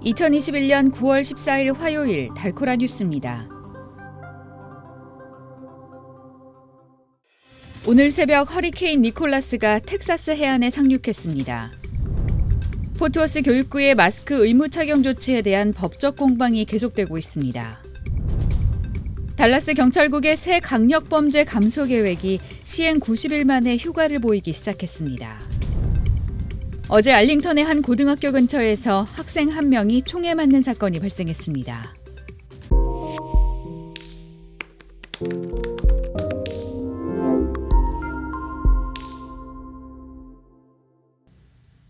2021년 9월 14일 화요일 달코라 뉴스입니다. 오늘 새벽 허리케인 니콜라스가 텍사스 해안에 상륙했습니다. 포트워스 교육구의 마스크 의무 착용 조치에 대한 법적 공방이 계속되고 있습니다. 달라스 경찰국의 새 강력범죄 감소 계획이 시행 90일 만에 효과를 보이기 시작했습니다. 어제 알링턴의 한 고등학교 근처에서 학생 한 명이 총에 맞는 사건이 발생했습니다.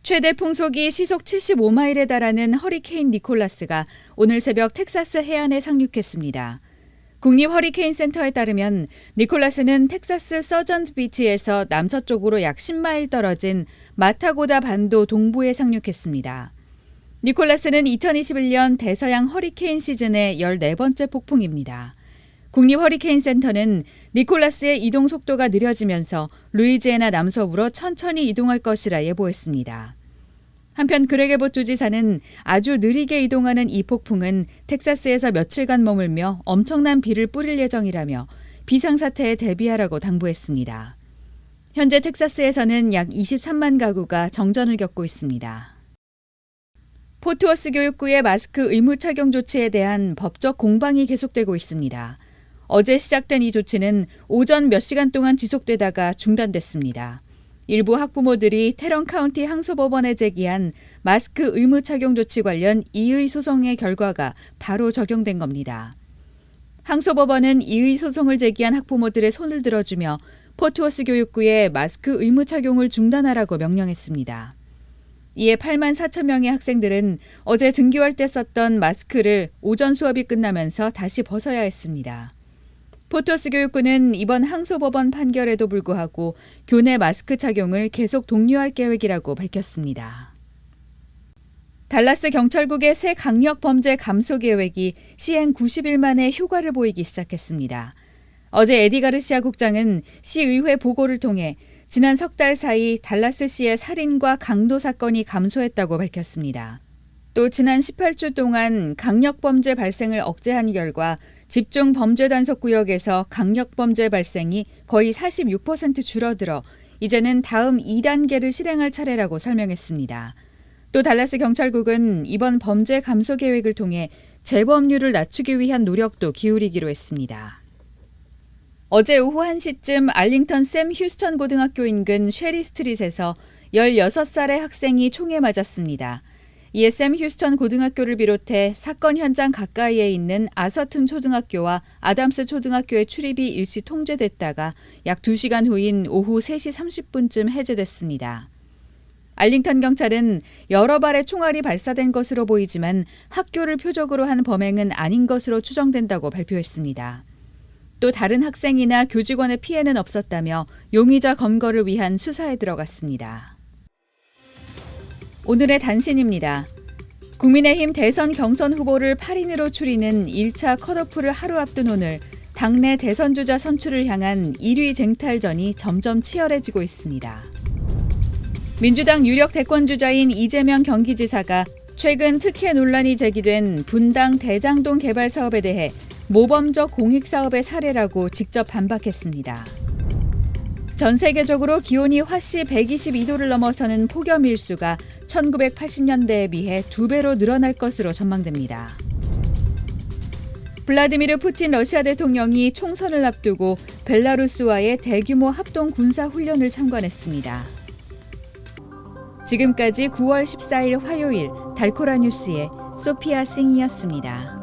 최대 풍속이 시속 75마일에 달하는 허리케인 니콜라스가 오늘 새벽 텍사스 해안에 상륙했습니다. 국립 허리케인 센터에 따르면 니콜라스는 텍사스 서전트 비치에서 남서쪽으로 약 10마일 떨어진 마타고다 반도 동부에 상륙했습니다. 니콜라스는 2021년 대서양 허리케인 시즌의 14번째 폭풍입니다. 국립 허리케인 센터는 니콜라스의 이동 속도가 느려지면서 루이지애나 남서부로 천천히 이동할 것이라 예보했습니다. 한편 그레게봇 주지사는 아주 느리게 이동하는 이 폭풍은 텍사스에서 며칠간 머물며 엄청난 비를 뿌릴 예정이라며 비상사태에 대비하라고 당부했습니다. 현재 텍사스에서는 약 23만 가구가 정전을 겪고 있습니다. 포트워스 교육구의 마스크 의무 착용 조치에 대한 법적 공방이 계속되고 있습니다. 어제 시작된 이 조치는 오전 몇 시간 동안 지속되다가 중단됐습니다. 일부 학부모들이 테런 카운티 항소법원에 제기한 마스크 의무 착용 조치 관련 이의 소송의 결과가 바로 적용된 겁니다. 항소법원은 이의 소송을 제기한 학부모들의 손을 들어주며 포트워스 교육구의 마스크 의무 착용을 중단하라고 명령했습니다. 이에 8만 4천 명의 학생들은 어제 등교할 때 썼던 마스크를 오전 수업이 끝나면서 다시 벗어야 했습니다. 포트워스 교육구는 이번 항소법원 판결에도 불구하고 교내 마스크 착용을 계속 독려할 계획이라고 밝혔습니다. 달라스 경찰국의 새 강력범죄 감소 계획이 시행 90일 만에 효과를 보이기 시작했습니다. 어제 에디 가르시아 국장은 시의회 보고를 통해 지난 석 달 사이 달라스시의 살인과 강도 사건이 감소했다고 밝혔습니다. 또 지난 18주 동안 강력범죄 발생을 억제한 결과 집중 범죄 단속 구역에서 강력범죄 발생이 거의 46% 줄어들어 이제는 다음 2단계를 실행할 차례라고 설명했습니다. 또 달라스 경찰국은 이번 범죄 감소 계획을 통해 재범률을 낮추기 위한 노력도 기울이기로 했습니다. 어제 오후 1시쯤 알링턴 샘 휴스턴 고등학교 인근 쉐리 스트릿에서 16살의 학생이 총에 맞았습니다. 이에 샘 휴스턴 고등학교를 비롯해 사건 현장 가까이에 있는 아서튼 초등학교와 아담스 초등학교의 출입이 일시 통제됐다가 약 2시간 후인 오후 3시 30분쯤 해제됐습니다. 알링턴 경찰은 여러 발의 총알이 발사된 것으로 보이지만 학교를 표적으로 한 범행은 아닌 것으로 추정된다고 발표했습니다. 또 다른 학생이나 교직원의 피해는 없었다며 용의자 검거를 위한 수사에 들어갔습니다. 오늘의 단신입니다. 국민의힘 대선 경선 후보를 8인으로 추리는 1차 컷오프를 하루 앞둔 오늘 당내 대선 주자 선출을 향한 1위 쟁탈전이 점점 치열해지고 있습니다. 민주당 유력 대권 주자인 이재명 경기지사가 최근 특혜 논란이 제기된 분당 대장동 개발 사업에 대해 모범적 공익사업의 사례라고 직접 반박했습니다. 전 세계적으로 기온이 화씨 122도를 넘어서는 폭염 일수가 1980년대에 비해 2배로 늘어날 것으로 전망됩니다. 블라디미르 푸틴 러시아 대통령이 총선을 앞두고 벨라루스와의 대규모 합동 군사 훈련을 참관했습니다. 지금까지 9월 14일 화요일 달코라 뉴스의 소피아 싱이었습니다.